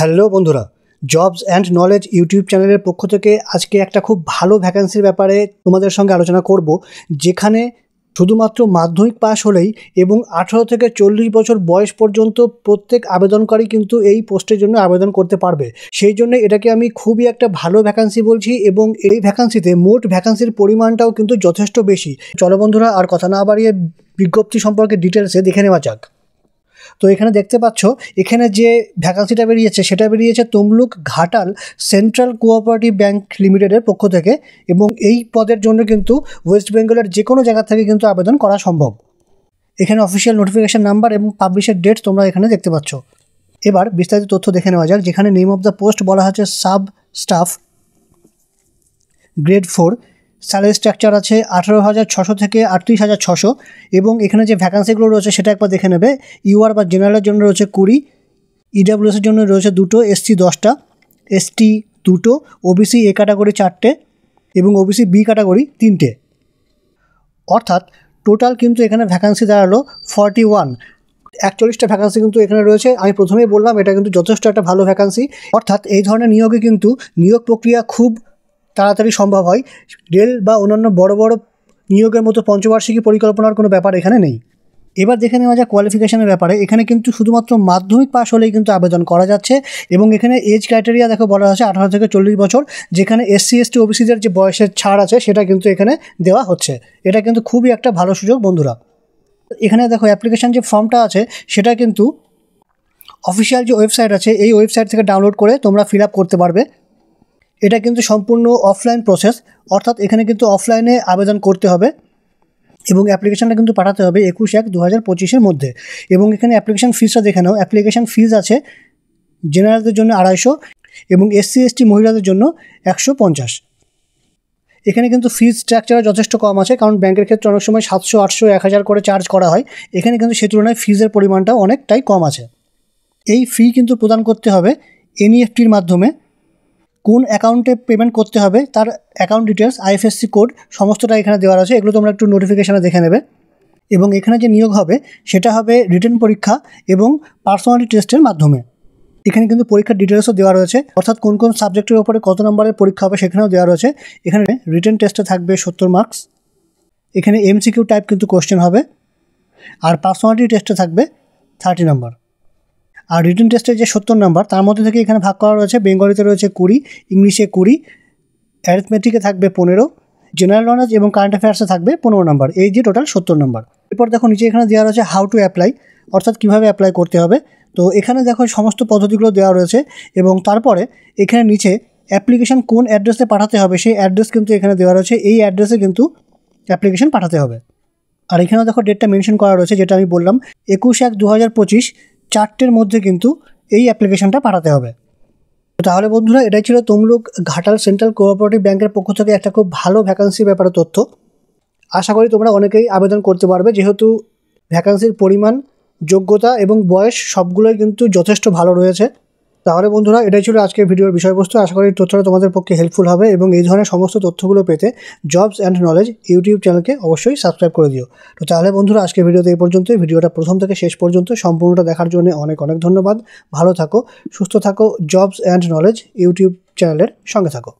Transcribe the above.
Hello বন্ধুরা, jobs and knowledge YouTube চ্যানেলের পক্ষ থেকে আজকে একটা খুব ভালো ভ্যাকেন্সির ব্যাপারে তোমাদের সঙ্গে আলোচনা করব, যেখানে শুধুমাত্র মাধ্যমিক পাস হলেই এবং 18 থেকে 40 বছর বয়স পর্যন্ত প্রত্যেক আবেদনকারী কিন্তু এই পোস্টের জন্য আবেদন করতে পারবে। সেই জন্য এটাকে আমি খুবই একটা ভালো ভ্যাকেন্সি বলছি এবং এই ভ্যাকেন্সিতে মোট ভ্যাকেন্সির পরিমাণটাও কিন্তু যথেষ্ট বেশি। চলো বন্ধুরা, আর কথা না বাড়িয়ে বিজ্ঞপ্তি সম্পর্কে ডিটেলসে দেখে নেওয়া যাক। তো এখানে দেখতে পাচ্ছ, এখানে যে ভ্যাকান্সিটা বেরিয়েছে সেটা বেরিয়েছে Tamluk Ghatal central cooperative bank লিমিটেডের পক্ষ থেকে, এবং এই পদের জন্য কিন্তু ওয়েস্ট বেঙ্গলের যে কোনো জায়গা থেকে কিন্তু আবেদন করা সম্ভব। এখানে অফিসিয়াল নোটিফিকেশান নাম্বার এবং পাবলিশের ডেট তোমরা এখানে দেখতে পাচ্ছ। এবার বিস্তারিত তথ্য দেখে নেওয়া যাক, যেখানে নেম অফ দ্য পোস্ট বলা হচ্ছে sub staff grade 4। Salary structure আছে 18,600 থেকে 38,600, এবং এখানে যে ভ্যাকান্সিগুলো রয়েছে সেটা একবার দেখে নেবে। ইউআর বা জেনারেলের জন্য রয়েছে 20, ইডাব্লিউএসের জন্য রয়েছে 2টো, এসসি 10টা, এসটি 2টো, ওবিসি এ ক্যাটাগরি 4টে এবং ওবিসি বি ক্যাটাগরি 3টে। অর্থাৎ টোটাল কিন্তু এখানে ভ্যাকান্সি দাঁড়ালো 41। 41টা ভ্যাকান্সি কিন্তু এখানে রয়েছে। আমি প্রথমেই বললাম এটা কিন্তু যথেষ্ট একটা ভালো ভ্যাকান্সি। অর্থাৎ এই ধরনের নিয়োগে কিন্তু নিয়োগ প্রক্রিয়া খুব তাড়াতাড়ি সম্ভব হয়। রেল বা অন্যান্য বড় বড় নিয়োগের মতো পঞ্চবার্ষিকী পরিকল্পনার কোনো ব্যাপার এখানে নেই। এবার দেখে নেওয়া যায় কোয়ালিফিকেশনের ব্যাপারে। এখানে কিন্তু শুধুমাত্র মাধ্যমিক পাস হলেই কিন্তু আবেদন করা যাচ্ছে, এবং এখানে এজ ক্রাইটেরিয়া দেখো বলা আছে 18 থেকে 40 বছর, যেখানে এসসি এসটি ওবিসিদের যে বয়সের ছাড় আছে সেটা কিন্তু এখানে দেওয়া হচ্ছে। এটা কিন্তু খুবই একটা ভালো সুযোগ বন্ধুরা। এখানে দেখো অ্যাপ্লিকেশান যে ফর্মটা আছে সেটা কিন্তু অফিসিয়াল যে ওয়েবসাইট আছে এই ওয়েবসাইট থেকে ডাউনলোড করে তোমরা ফিল আপ করতে পারবে। এটা কিন্তু সম্পূর্ণ অফলাইন প্রসেস, অর্থাৎ এখানে কিন্তু অফলাইনে আবেদন করতে হবে এবং অ্যাপ্লিকেশানটা কিন্তু পাঠাতে হবে 21/1/2025 মধ্যে। এবং এখানে অ্যাপ্লিকেশান ফিসটা দেখে নাও। অ্যাপ্লিকেশান ফিস আছে জেনারেলদের জন্য 250 এবং এসসি এসটি মহিলাদের জন্য 150। এখানে কিন্তু ফিস স্ট্রাকচার যথেষ্ট কম আছে, কারণ ব্যাংকের ক্ষেত্রে অনেক সময় 700, 800, 1000 করে চার্জ করা হয়। এখানে কিন্তু সে তুলনায় ফিজের পরিমাণটাও অনেকটাই কম আছে। এই ফি কিন্তু প্রদান করতে হবে এনইএফটির মাধ্যমে। কোন অ্যাকাউন্টে পেমেন্ট করতে হবে তার অ্যাকাউন্ট ডিটেলস, আইএফএসসি কোড সমস্তটা এখানে দেওয়া আছে। এগুলো তোমরা একটু নোটিফিকেশানে দেখে নেবে। এবং এখানে যে নিয়োগ হবে সেটা হবে রিটেন পরীক্ষা এবং পার্সোনালিটি টেস্টের মাধ্যমে। এখানে কিন্তু পরীক্ষার ডিটেলসও দেওয়া রয়েছে, অর্থাৎ কোন কোন সাবজেক্টের ওপরে কত নম্বরের পরীক্ষা হবে সেখানেও দেওয়া রয়েছে। এখানে রিটেন টেস্টে থাকবে 70 মার্কস। এখানে এমসিকিউ টাইপ কিন্তু কোশ্চেন হবে, আর পার্সোনালিটি টেস্টে থাকবে 30 নম্বর। আর রিটেন টেস্টের যে 70 নম্বর তার মধ্যে থেকে এখানে ভাগ করা রয়েছে, বেঙ্গলিতে রয়েছে 20, ইংলিশে 20, অ্যারিথমেটিকে থাকবে 15, জেনারেল নলেজ এবং কারেন্ট অ্যাফেয়ার্সে থাকবে 15 নম্বর। এই যে টোটাল 70 নম্বর। এরপর দেখো নিচে এখানে দেওয়া রয়েছে হাউ টু অ্যাপ্লাই, অর্থাৎ কীভাবে অ্যাপ্লাই করতে হবে। তো এখানে দেখো সমস্ত পদ্ধতিগুলো দেওয়া রয়েছে, এবং তারপরে এখানে নিচে অ্যাপ্লিকেশান কোন অ্যাড্রেসে পাঠাতে হবে সেই অ্যাড্রেস কিন্তু এখানে দেওয়া রয়েছে। এই অ্যাড্রেসে কিন্তু অ্যাপ্লিকেশান পাঠাতে হবে। আর এখানেও দেখো ডেটটা মেনশন করা রয়েছে, যেটা আমি বললাম 21/1/2025 4টের মধ্যে কিন্তু এই অ্যাপ্লিকেশানটা পাঠাতে হবে। তাহলে বন্ধুরা, এটাই ছিল তমলুক ঘাটাল সেন্ট্রাল কোঅপারেটিভ ব্যাংকের পক্ষ থেকে একটা খুব ভালো ভ্যাকান্সির ব্যাপারে তথ্য। আশা করি তোমরা অনেকেই আবেদন করতে পারবে, যেহেতু ভ্যাকান্সির পরিমাণ, যোগ্যতা এবং বয়স সবগুলোই কিন্তু যথেষ্ট ভালো রয়েছে। তাহলে বন্ধুরা, এটাই ছিল আজকের ভিডিওর বিষয়বস্তু। আশা করি তথ্যটা তোমাদের পক্ষে হেল্পফুল হবে, এবং এই ধরনের সমস্ত তথ্যগুলো পেতে জবস অ্যান্ড নলেজ ইউটিউব চ্যানেলকে অবশ্যই সাবস্ক্রাইব করে দিও। তো তাহলে বন্ধুরা, আজকের ভিডিওতে এই পর্যন্তই। ভিডিওটা প্রথম থেকে শেষ পর্যন্ত সম্পূর্ণটা দেখার জন্য অনেক অনেক ধন্যবাদ। ভালো থাকো, সুস্থ থাকো, জবস অ্যান্ড নলেজ ইউটিউব চ্যানেলের সঙ্গে থাকো।